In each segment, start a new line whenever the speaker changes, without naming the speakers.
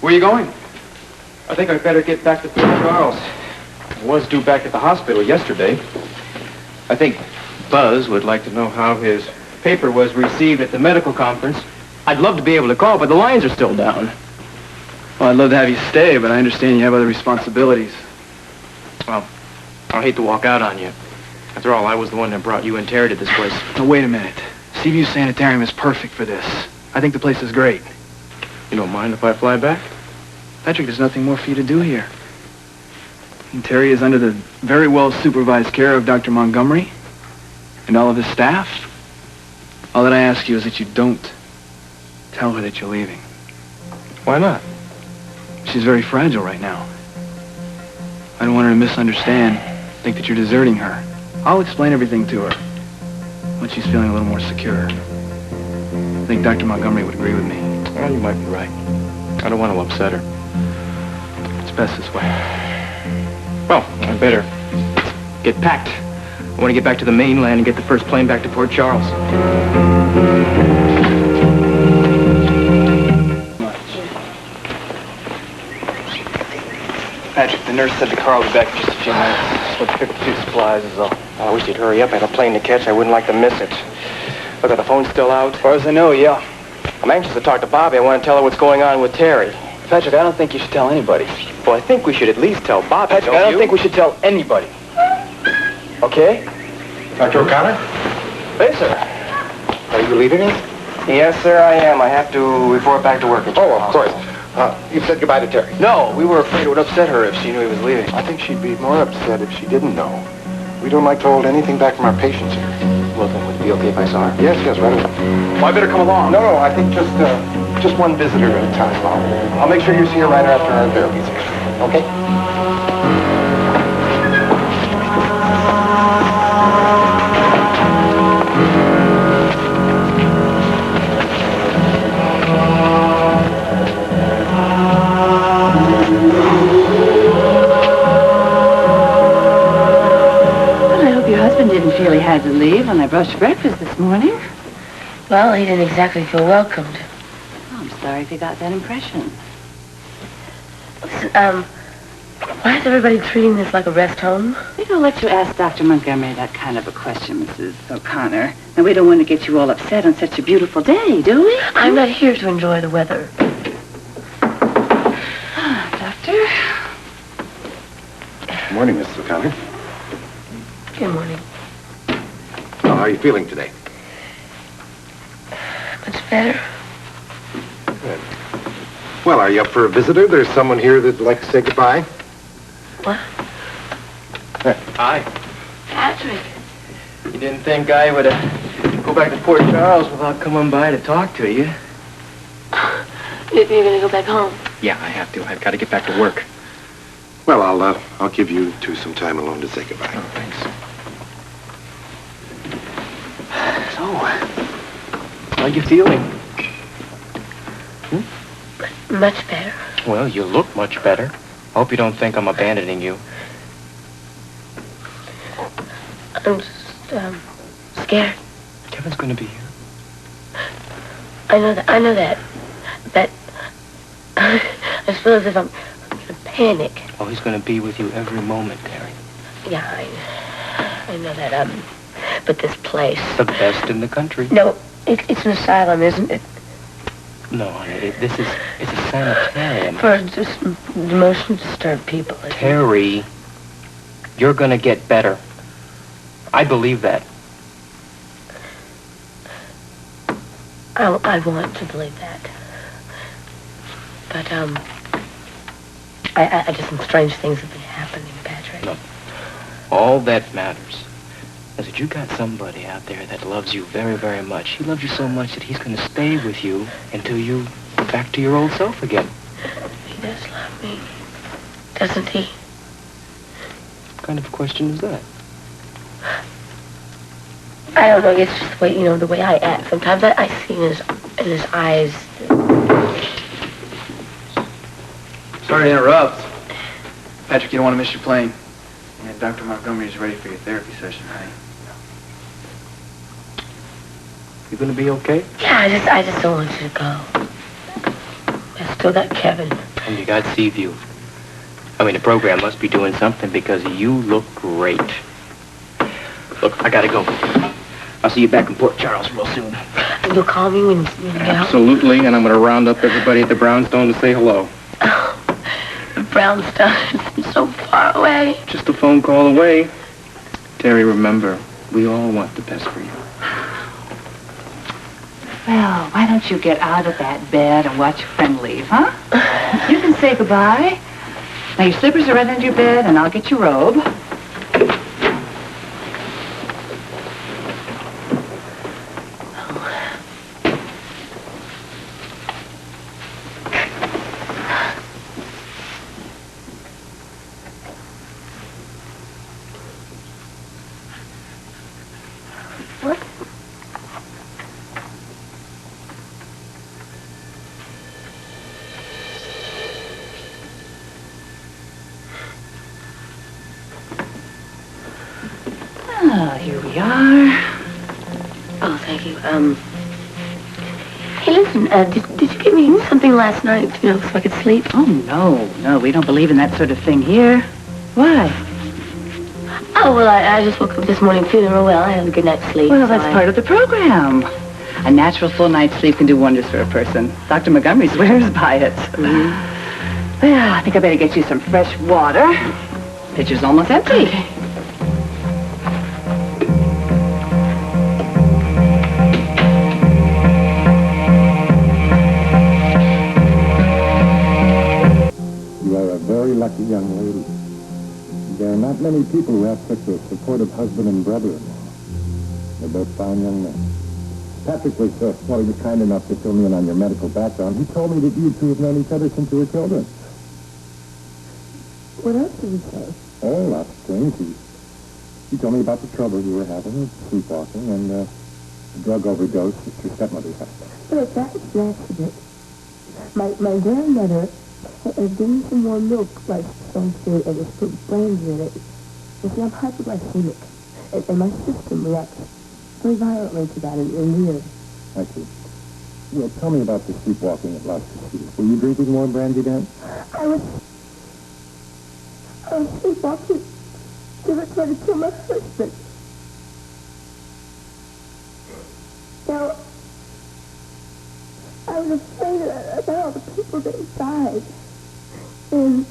Where are you going?
I think I'd better get back to Port Charles. I was due back at the hospital yesterday. I think Buzz would like to know how his paper was received at the medical conference. I'd love to be able to call, but the lines are still down.
Well, I'd love to have you stay, but I understand you have other responsibilities.
Well, I hate to walk out on you. After all, I was the one that brought you and Terry to this place.
Now, wait a minute. Seaview Sanitarium is perfect for this. I think the place is great.
You don't mind if I fly back?
Patrick, there's nothing more for you to do here. And Terry is under the very well-supervised care of Dr. Montgomery and all of his staff. All that I ask you is that you don't tell her that you're leaving.
Why not?
She's very fragile right now. I don't want her to misunderstand, think that you're deserting her. I'll explain everything to her when she's feeling a little more secure. I think Dr. Montgomery would agree with me.
Well, you might be right. I don't want to upset her.
It's best this way.
Well, I better get packed. I want to get back to the mainland and get the first plane back to Port Charles.
Patrick, the nurse said the car will be back in just a few minutes. Just want to pick up a few supplies is all.
I wish you'd hurry up. I have a plane to catch. I wouldn't like to miss it. Look, are the phone's still out?
As far as I know, yeah.
I'm anxious to talk to Bobby. I want to tell her what's going on with Terry.
Patrick, I don't think you should tell anybody.
Well, I think we should at least tell Bobby,
Patrick, I don't think we should tell anybody. Okay?
Dr. O'Connor?
Hey, sir.
Are you leaving us?
Yes, sir, I am. I have to report back to work.
Oh, of course. You said goodbye to Terry.
No, we were afraid it would upset her if she knew he was leaving.
I think she'd be more upset if she didn't know. We don't like to hold anything back from our patients here.
Well, then would it be okay if I saw her?
Yes, right away.
Well, I better come along.
No, I think just one visitor at a time. I'll make sure you see her right after our therapy session. Okay?
Didn't feel he had to leave when I brought you breakfast this morning.
Well, he didn't exactly feel welcomed.
Oh, I'm sorry if you got that impression.
Listen, why is everybody treating this like a rest home?
We don't let you ask Dr. Montgomery that kind of a question, Mrs. O'Connor. And we don't want to get you all upset on such a beautiful day, do we?
I'm not here to enjoy the weather.
Doctor?
Good morning, Mrs. O'Connor.
Good morning.
Well, how are you feeling today?
Much better.
Good. Well, are you up for a visitor? There's someone here that'd like to say goodbye.
What?
Hi.
Patrick.
You didn't think I would go back to Port Charles without coming by to talk to you?
You're going to go back home?
Yeah, I have to. I've got to get back to work.
Well, I'll give you two some time alone to say goodbye.
Oh, thanks. So, how are you feeling?
Much better.
Well, you look much better. I hope you don't think I'm abandoning you.
I'm just, scared.
Kevin's going to be here.
I know that. But I feel as if I'm going to panic.
Oh, he's going to be with you every moment, Terry.
Yeah, I know that. But this place.
The best in the country.
No, it's an asylum, isn't it?
No, honey, it's a sanitarium.
For just emotionally disturbed people.
Terry, you're going to get better. I believe that.
I want to believe that. But, I just some strange things have been happening, Patrick.
No. All that matters is that you got somebody out there that loves you very, very much. He loves you so much that he's going to stay with you until you're back to your old self again.
He does love me, doesn't he?
What kind of a question is that?
I don't know. It's just the way, the way I act. Sometimes I see in his eyes.
Sorry to interrupt. Patrick, you don't want to miss your plane. And Dr. Montgomery is ready for your therapy session, honey.
You going to be okay?
Yeah, I just don't want you to go. I still got Kevin.
And you got sea view. I mean, the program must be doing something because you look great. Look, I gotta go. I'll see you back in Port Charles real soon.
You'll call me when you get out?
Absolutely, and I'm gonna round up everybody at the Brownstone to say hello.
Oh, the Brownstone is so far away.
Just a phone call away. Terry, remember, we all want the best for you.
Well, why don't you get out of that bed and watch your friend leave, huh? You can say goodbye. Now, your slippers are right under your bed, and I'll get your robe.
What?
Ah, here we are.
Oh, thank you. Hey, listen, did you give me something last night, so I could sleep?
Oh, no, we don't believe in that sort of thing here. Why?
Oh, well, I just woke up this morning feeling real well. I had a good night's sleep.
Well, that's part of the program. A natural full night's sleep can do wonders for a person. Dr. Montgomery swears by it. Well, I think I better get you some fresh water. Pitcher's almost empty.
Okay.
You are a very lucky young lady. There are not many people who have such a supportive husband and brother-in-law. They're both fine young men. Patrick was, well, he was kind enough to fill me in on your medical background. He told me that you two have known each other since you were children.
What else did he say?
Oh, lots of things. He told me about the trouble you were having with sleepwalking and the drug overdose that your stepmother had.
Look, that was an accident. My grandmother had given some more milk, like some say, and just put brandy in it. You see, I'm hypoglycemic, and my system reacts very violently to that, and weird.
I see. Yeah, tell me about the sleepwalking at Las Casitas. Were you drinking more brandy then?
I was sleepwalking. They were trying to kill my husband. Now, I was afraid about all the people that died. And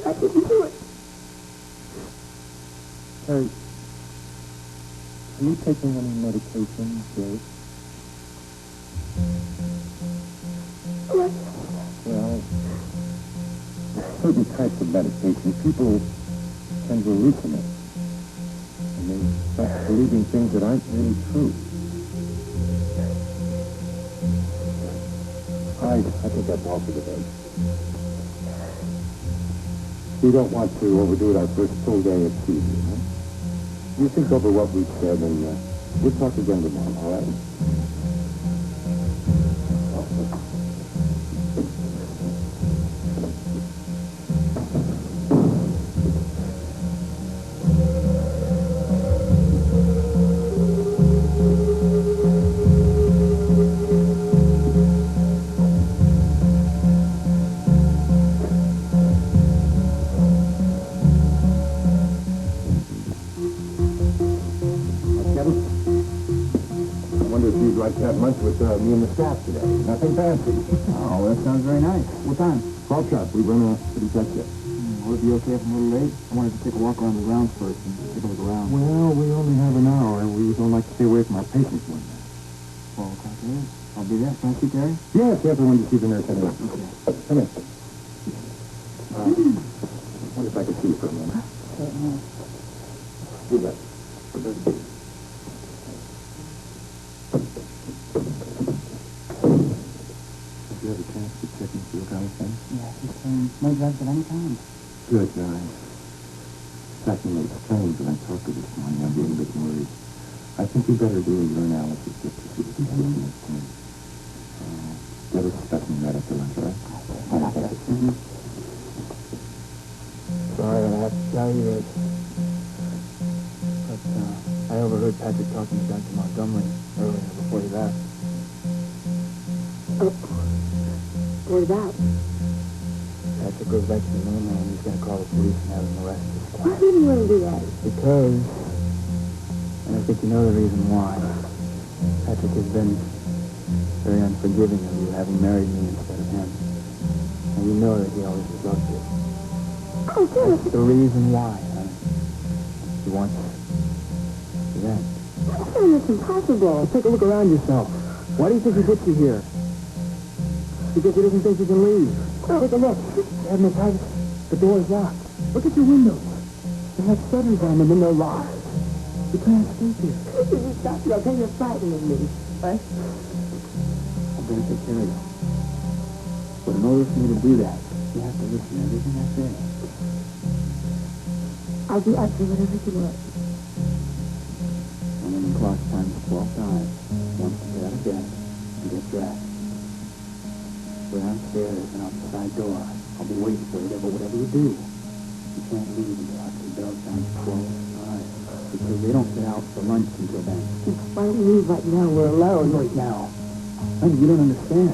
I didn't do it.
Terry, are you taking any medication, Jerry?
What?
Well, certain types of medication, people tend to hallucinate. And they start believing things that aren't really true. I think that's all for today. We don't want to overdo it our first full day at sea, huh? You think over what we've said, and we'll talk again tomorrow, all right? Like to have lunch with me and the staff today. Nothing fancy.
Oh, that sounds very nice. What time?
12 sharp. We run a pretty tight shift.
Would it be okay if I'm a little late? I wanted to take a walk around the grounds first and take a look around.
Well, we only have an hour. We don't like to stay away from our patients more than that.
12 o'clock it is. I'll be there. Can I see Terry?
Yes, everyone to see the nurse anyway.
Okay.
Come in. I wonder if I could see you for a minute. Do that. Did you have a chance to check into your guy's thing?
Yeah, he's no drugs at any time.
Good, guys. Secondly, it's strange when I talked to this morning. I'm getting a bit worried. I think we better do your analysis just to see what we're looking at. Get a specimen right after lunch, all right?
Sorry, I have to tell you this. But, I overheard Patrick talking to Dr. Montgomery earlier before he left.
Oh. What about?
Patrick goes back to the mainland. He's going to call the police and have him arrested.
Why did you want to do that?
Because, and I think you know the reason why, Patrick has been very unforgiving of you having married me instead of him. And you know that he always loved you.
Oh, Dennis.
That's the reason why, honey. He wants revenge.
It's impossible.
Take a look around yourself. Why do you think he put you here? Because he doesn't think you can leave. Take a look. You have no privacy. The door is locked. Look at your windows. They have shutters on them and they're locked. You can't escape here.
You stop you. Okay, you're frightening me. Right?
I'm going to take care of you. But in order for me to do that, you have to listen to everything I say.
I'll do whatever you want.
And when the clock chimes 12 times, once you get out of bed and get dressed, go downstairs and out the side door. I'll be waiting for you there, but whatever you do, you can't leave until after the bell chimes 12 times. Because they don't get out for lunch until then.
Why don't you leave right now? We're alone.
Right now. Honey, you don't understand.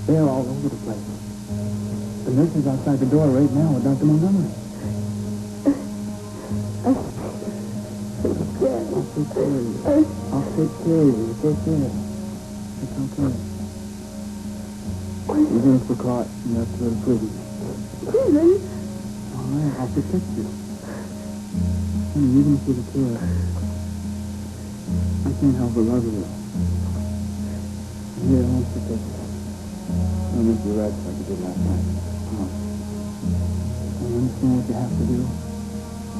They're all over the place. The nurse is outside the door right now with Dr. Montgomery. I'll take care of you. I'll take care of you. It's okay. It's okay. Even if we're caught, you have to go to prison.
Prison?
All right, I'll protect you. Honey, even if you're the killer, I can't help but love you. Here, I won't protect you. I'll make you right like you did last night. Come on. You understand what you have to do?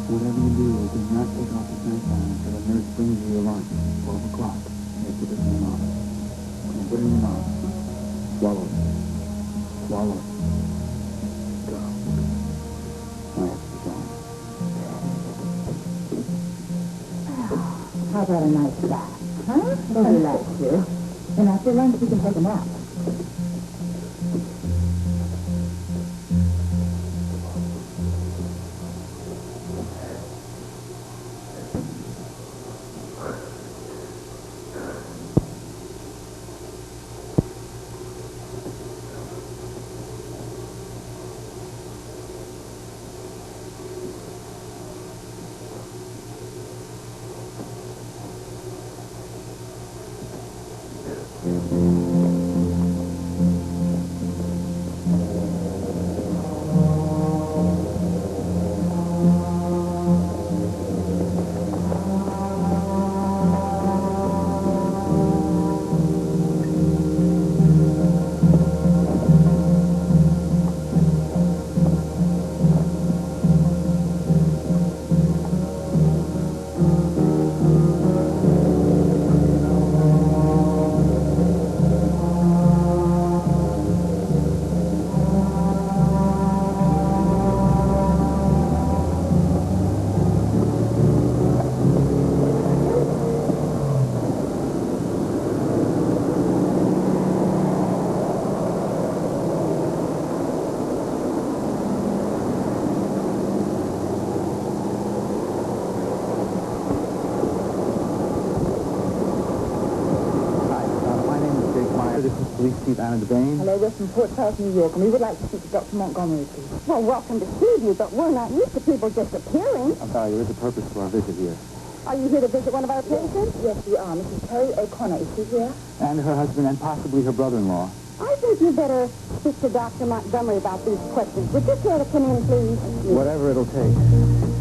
Whatever you do, do not take off the sunshine until the nurse brings you your lunch. 12 o'clock. You put this in your mouth. Now put it in your mouth. Swallow it. Swallow it. Go. I have to be gone.
How about a nice bath? Huh? It'll relax you. And after lunch, we can take a nap.
Police Chief Anna Devane.
Hello, we're from Port Charles, New York, and we would like to speak to Dr. Montgomery, please.
Well, welcome to see you, but we're not used to people just appearing.
I'm sorry, there is a purpose to our visit here.
Are you here to visit one of our patients?
Yes, we are. Mrs. Terry O'Connor, is she here?
And her husband and possibly her brother-in-law.
I think you better speak to Dr. Montgomery about these questions. Would you care to come in, please?
Whatever it'll take.